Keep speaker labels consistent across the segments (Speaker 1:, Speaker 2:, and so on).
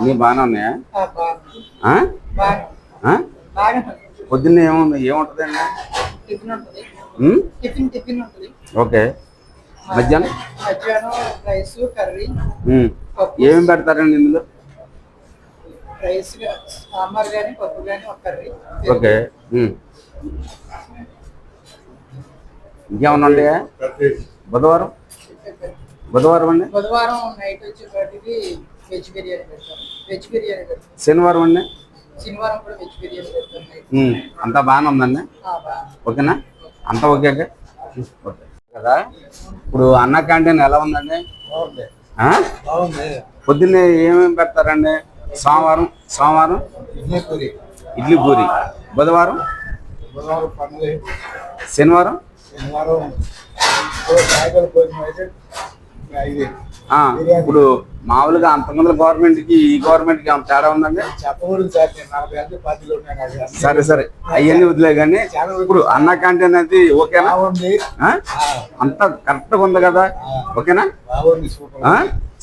Speaker 1: అన్నీ బాగానే ఉన్నాయా? ఆ? ఆ? పొద్దున్న ఏముంటుందండి? ఓకే. మధ్యాహ్నం
Speaker 2: రైస్ కర్రీ
Speaker 1: ఏమేమి పెడతారండి ఇందులో?
Speaker 2: రైస్ సాంబార్ కానీ పప్పు కానీ ఒక కర్రీ.
Speaker 1: ఓకే. ఇంకేమన్నా ఉన్నాయా? బుధవారం బుధవారం అండి.
Speaker 2: బుధవారం నైట్ వచ్చేపాటికి వెజ్ బిర్యానీ పెడతారు. వెజ్ బిర్యానీ పెడతారు.
Speaker 1: శనివారం అండి.
Speaker 2: శనివారం కూడా వెజ్ బిర్యానీ పెడతారు.
Speaker 1: అంతా బాగానే ఉందండి. ఓకేనా? అంతా ఓకే ఓకే కదా. ఇప్పుడు అన్న క్యాంటీన్ ఎలా ఉందండి? పొద్దున్నే ఏమేమి పెడతారండి? సోమవారం ఇడ్లీ పూరి, బుధవారం శనివారం ఇప్పుడు మామూలుగా అంతకుముందు గవర్నమెంట్కి ఈ గవర్నమెంట్కి ఏమైనా తేడా ఉందండి? సరే సరే అవన్నీ వదిలే కానీ ఇప్పుడు అన్న క్యాంటీన్ అనేది ఓకేనా? అంతా కరెక్ట్గా ఉంది కదా? ఓకేనా?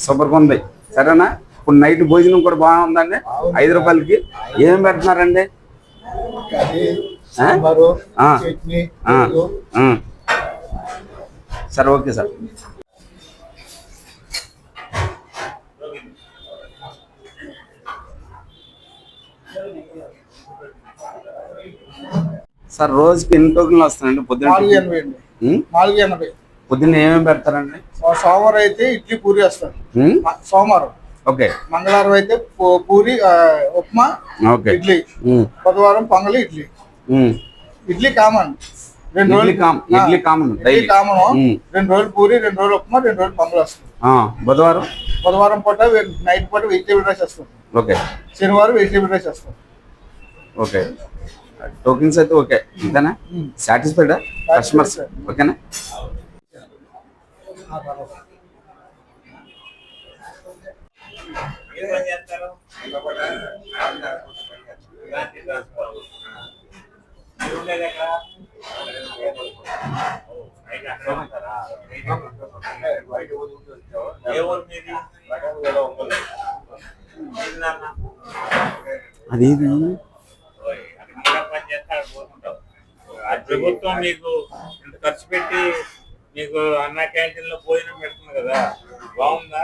Speaker 1: సూపర్గా ఉంది. సరేనా? ఇప్పుడు నైట్ భోజనం కూడా బాగుందండి. 5 రూపాయలకి ఏమేమి పెడుతున్నారండి? సరే ఓకే సార్. సార్ రోజుకి ఎన్ని టోకెన్లు వస్తాయండి? పొద్దున్న
Speaker 2: 480.
Speaker 1: పొద్దున్న ఏమేమి పెడతారండి?
Speaker 2: సోమవారం అయితే ఇడ్లీ పూరి వస్తారు. సోమవారం.
Speaker 1: ఓకే.
Speaker 2: మంగళవారం అయితే పూరి ఉప్మా ఇడ్లీ. బుధవారం పొంగలి ఇడ్లీ. ఇడ్లీ కామన్. 2 రోజులు కామన్. 2 రోజులు పూరి, 2 రోజులు ఉప్మా, 2 రోజులు పొంగలి వస్తుంది. బుధవారం పూట నైట్ పూట వెజిటేబుల్ రైస్ వస్తుంది.
Speaker 1: ఓకే.
Speaker 2: శనివారం వెజిటేబుల్ రైస్ వస్తుంది.
Speaker 1: ఓకే. టోకెన్స్ అయితే ఓకే. ఇంతేనా? సాటిస్ఫైడా కస్టమర్స్? ఓకేనా? అదేది
Speaker 3: ప్రభుత్వం మీకు ఇంత ఖర్చు పెట్టి మీకు అన్న క్యాంటీన్ లో భోజనం పెడుతుంది కదా, బాగుందా?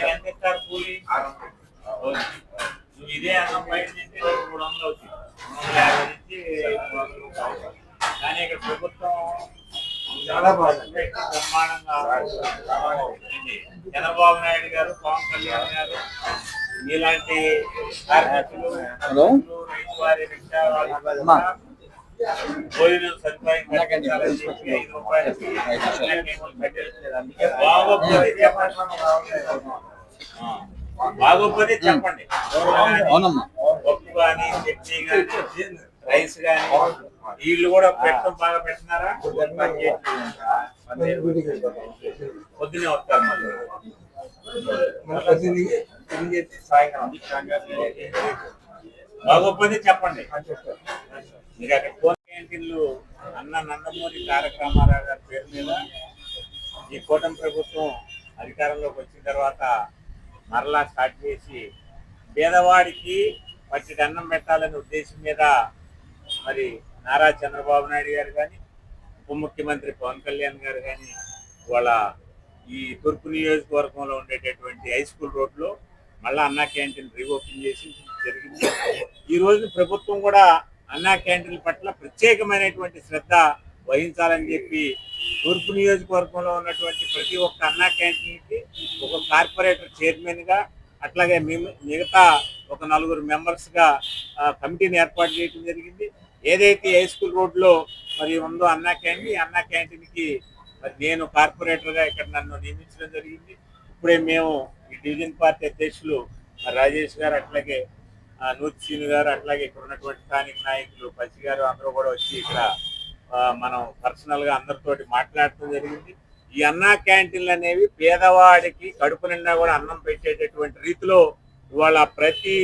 Speaker 3: ఎంత ఇస్తారు కూలి? నువ్వు ఇదే అన్నం బయట తింటే 300 అవుతుంది. 350 నుంచి 300. కానీ ఇక్కడ ప్రభుత్వం చాలా బ్రహ్మాండంగా చంద్రబాబు నాయుడు గారు, పవన్ కళ్యాణ్ గారు ఇలాంటి కార్మికులు, రైతు వారి రిక్షా భోజనం సదుపాయం కల్పించాలని చెప్పి 5 రూపాయలకి బాగోపోతే చెప్పండి. పప్పు కానీ చట్నీ కానీ రైస్ కానీ వీళ్ళు కూడా పెట్టడం బాగా పెట్టినారా? పొద్దునే వస్తారు మళ్ళీ సాయంకాలం. బాగోపోతే చెప్పండి. మీకు అక్కడ ఫోన్ క్యాంటీన్లు అన్న నందమూరి తారక రామారావు గారి పేరు మీద ఈ కూటమి ప్రభుత్వం అధికారంలోకి వచ్చిన తర్వాత మరలా స్టార్ట్ చేసి పేదవాడికి పచ్చిడి అన్నం పెట్టాలనే ఉద్దేశం మీద మరి నారా చంద్రబాబు నాయుడు గారు కానీ, ఉప ముఖ్యమంత్రి పవన్ కళ్యాణ్ గారు కానీ వాళ్ళ ఈ తూర్పు నియోజకవర్గంలో ఉండేటటువంటి హై స్కూల్ రోడ్లో మళ్ళీ అన్నా క్యాంటీన్ రీఓపెన్ చేసి జరిగింది. ఈరోజు ప్రభుత్వం కూడా అన్నా క్యాంటీన్ పట్ల ప్రత్యేకమైనటువంటి శ్రద్ధ వహించాలని చెప్పి తూర్పు నియోజకవర్గంలో ఉన్నటువంటి ప్రతి ఒక్క అన్నా క్యాంటీన్కి ఒక కార్పొరేటర్ చైర్మన్గా, అట్లాగే మిగతా ఒక 4 మెంబర్స్గా కమిటీని ఏర్పాటు చేయడం జరిగింది. ఏదైతే హై స్కూల్ రోడ్లో మరి ఉందో అన్నా క్యాంటీన్కి మరి నేను కార్పొరేటర్గా ఇక్కడ నన్ను నియమించడం జరిగింది. ఇప్పుడే మేము ఈ డివిజన్ పార్టీ అధ్యక్షులు రాజేష్ గారు, అట్లాగే నూత్ సీను గారు, అట్లాగే ఇక్కడ ఉన్నటువంటి స్థానిక నాయకులు పచ్చి గారు అందరూ కూడా వచ్చి ఇక్కడ మనం పర్సనల్గా అందరితోటి మాట్లాడటం జరిగింది. ఈ అన్నా క్యాంటీన్లు అనేవి పేదవాడికి కడుపు నిండా కూడా అన్నం పెట్టేటటువంటి రీతిలో ఇవాళ ప్రతి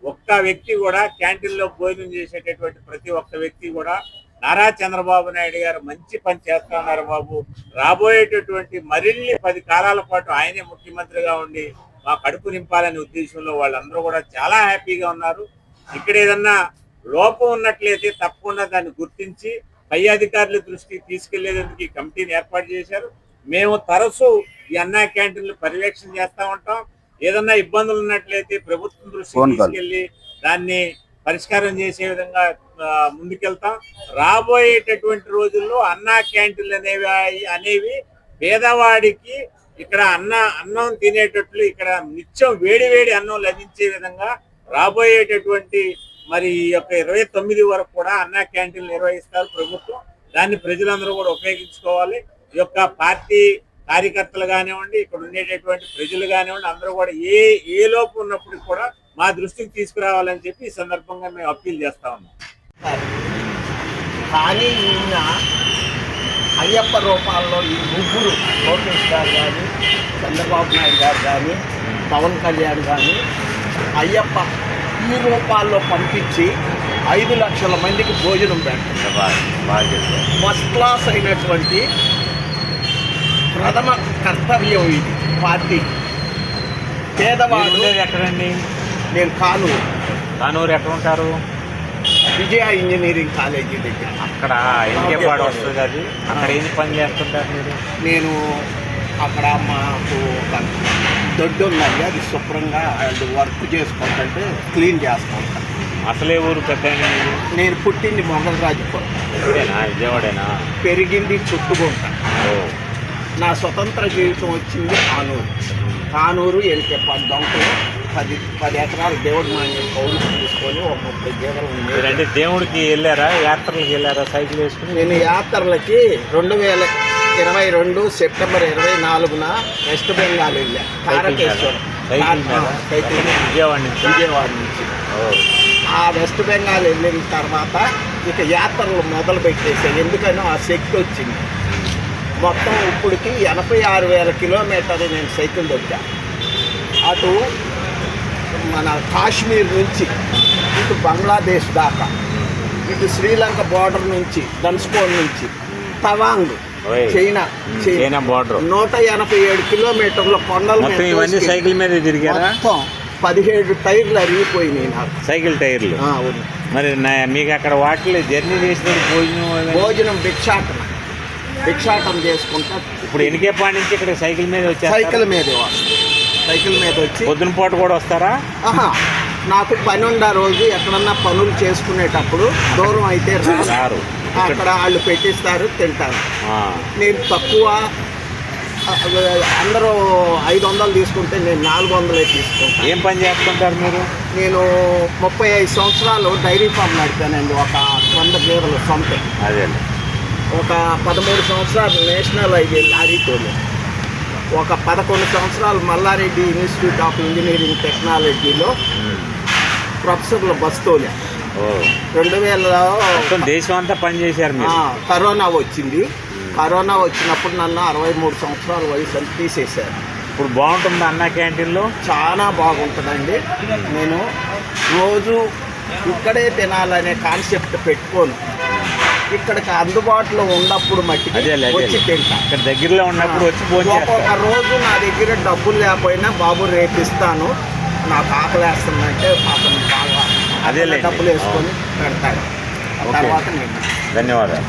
Speaker 3: ఒక్క వ్యక్తి కూడా క్యాంటీన్లో భోజనం చేసేటటువంటి ప్రతి ఒక్క వ్యక్తి కూడా నారా చంద్రబాబు నాయుడు గారు మంచి పని చేస్తున్నారు బాబు, రాబోయేటటువంటి మరిన్ని 10 కాలాల పాటు ఆయనే ముఖ్యమంత్రిగా ఉండి మా కడుపు నింపాలనే ఉద్దేశంలో వాళ్ళందరూ కూడా చాలా హ్యాపీగా ఉన్నారు. ఇక్కడ ఏదన్నా లోపం ఉన్నట్లయితే తప్పకుండా దాన్ని గుర్తించి పై అధికారుల దృష్టికి తీసుకెళ్లేందుకు ఈ కమిటీని ఏర్పాటు చేశారు. మేము తరచూ ఈ అన్నా క్యాంటీన్లు పర్యవేక్షణ చేస్తూ ఉంటాం. ఏదన్నా ఇబ్బందులు ఉన్నట్లయితే ప్రభుత్వం దృష్టికి తీసుకెళ్లి దాన్ని పరిష్కారం చేసే విధంగా ముందుకెళ్తాం. రాబోయేటటువంటి రోజుల్లో అన్నా క్యాంటీన్లు అనేవి పేదవాడికి ఇక్కడ అన్నం తినేటట్లు ఇక్కడ నిత్యం వేడి అన్నం లభించే విధంగా రాబోయేటటువంటి మరి ఈ యొక్క 29 వరకు కూడా అన్నా క్యాంటీన్లు నిర్వహిస్తారు ప్రభుత్వం. దాన్ని ప్రజలందరూ కూడా ఉపయోగించుకోవాలి. ఈ యొక్క పార్టీ కార్యకర్తలు కానివ్వండి, ఇక్కడ ఉండేటటువంటి ప్రజలు కానివ్వండి, అందరూ కూడా ఏ లోపు ఉన్నప్పుడు కూడా మా దృష్టికి తీసుకురావాలని చెప్పి ఈ సందర్భంగా మేము అప్పీల్ చేస్తా ఉన్నాం.
Speaker 4: కానీ ఈయన అయ్యప్ప రూపాల్లో ఈ ముగ్గురు లోకేష్ గారు కానీ, చంద్రబాబు నాయుడు గారు కానీ, పవన్ కళ్యాణ్ కానీ అయ్యప్ప ఈ రూపాల్లో పంపించి 5 లక్షల మందికి భోజనం పెడుతున్నారు. ఫస్ట్ క్లాస్ అయినటువంటి ప్రథమ కర్తవ్యం ఇది పార్టీ. పేదవాడు
Speaker 3: ఎక్కడండి?
Speaker 4: నేను కానూరు
Speaker 3: ఎక్కడ ఉంటారు?
Speaker 4: విజయ ఇంజనీరింగ్ కాలేజీ దగ్గర.
Speaker 3: అక్కడ ఎంకేపాడు వస్తుంది అది. అక్కడ ఏం పని చేస్తుంటారు మీరు?
Speaker 4: నేను అక్కడ మాకు ఒక దొడ్డు ఉందండి, అది శుభ్రంగా అది వర్క్ చేసుకుంటుంటే క్లీన్ చేస్తూ ఉంటాను.
Speaker 3: అసలే ఊరు పెద్ద?
Speaker 4: నేను పుట్టింది మొగలరాజుపురం.
Speaker 3: విజయవాడేనా?
Speaker 4: పెరిగింది చుట్టుకుంట. నా స్వతంత్ర జీవితం వచ్చింది కానూరు ఎంకేపాడు దొంకలో 10 ఎకరాలు దేవుడి మాన్యం కౌలు తీసుకొని ఒక 30 గేదెలు ఉంది.
Speaker 3: అంటే దేవుడికి వెళ్ళారా, యాత్రలకు వెళ్ళారా సైకిల్ వేసుకుని?
Speaker 4: నేను యాత్రలకి 2022 సెప్టెంబర్ 24న వెస్ట్ బెంగాల్ వెళ్ళా. తారకేశ్వరం విజయవాడ నుంచి. ఆ వెస్ట్ బెంగాల్ వెళ్ళిన తర్వాత ఇక యాత్రలు మొదలు పెట్టేసాయి. ఎందుకనో ఆ శక్తి వచ్చింది. మొత్తం ఇప్పటికి 86,000 కిలోమీటర్లు నేను సైకిల్ దొక్కా. అటు మన కాశ్మీర్ నుంచి ఇటు బంగ్లాదేశ్ దాకా, ఇటు శ్రీలంక బార్డర్ నుంచి ధన్స్కోన్ నుంచి తవాంగ్ చైనా బార్డర్ 187 కిలోమీటర్ల కొండలు
Speaker 3: సైకిల్ మీద తిరిగారా?
Speaker 4: మొత్తం 17 టైర్లు అరిగిపోయినాయి నాకు, సైకిల్ టైర్లు.
Speaker 3: మరి మీకు అక్కడ వాటిలో జర్నీ చేసినప్పుడు
Speaker 4: భోజనం భిక్షాటం చేసుకుంటా.
Speaker 3: ఇప్పుడు ఎనికేపాటి నుంచి ఇక్కడ సైకిల్ మీద వచ్చి
Speaker 4: సైకిల్ మీద వచ్చి
Speaker 3: పొద్దున పూట కూడా వస్తారా?
Speaker 4: నాకు పని ఉండ రోజు ఎక్కడన్నా పనులు చేసుకునేటప్పుడు దూరం అయితే రారు, అక్కడ వాళ్ళు పెట్టిస్తారు, తింటారు. నేను తక్కువ, అందరూ 500 తీసుకుంటే నేను 400 తీసుకుంటాను.
Speaker 3: ఏం పని చేస్తుంటారు మీరు?
Speaker 4: నేను 35 సంవత్సరాలు డైరీ ఫామ్ నడిపానండి. ఒక 100 గేదెలు సొంత.
Speaker 3: అదే.
Speaker 4: ఒక 13 సంవత్సరాలు నేషనల్ హైవే లారీతోనే, ఒక 11 సంవత్సరాలు మల్లారెడ్డి ఇన్స్టిట్యూట్ ఆఫ్ ఇంజనీరింగ్ టెక్నాలజీలో ప్రొఫెసర్ల బస్తోలే. 2000లో
Speaker 3: దేశం అంతా పనిచేశారు.
Speaker 4: కరోనా వచ్చింది. కరోనా వచ్చినప్పుడు నన్ను 63 సంవత్సరాల వయసు అని తీసేశారు.
Speaker 3: ఇప్పుడు బాగుంటుంది అన్నా క్యాంటీన్లో?
Speaker 4: చాలా బాగుంటుందండి. నేను రోజు ఇక్కడే తినాలనే కాన్సెప్ట్ పెట్టుకోను. ఇక్కడికి అందుబాటులో ఉన్నప్పుడు మట్టి వచ్చి తింటా.
Speaker 3: ఇక్కడ దగ్గరలో ఉన్నప్పుడు వచ్చి
Speaker 4: ఒక్కొక్క రోజు నా దగ్గర డబ్బులు లేకపోయినా బాబు రేపు ఇస్తాను, నాకు ఆకలి వేస్తుందంటే అతను బాగా డబ్బులు వేసుకొని పెడతాడు. తర్వాత నేను
Speaker 3: ధన్యవాదాలు.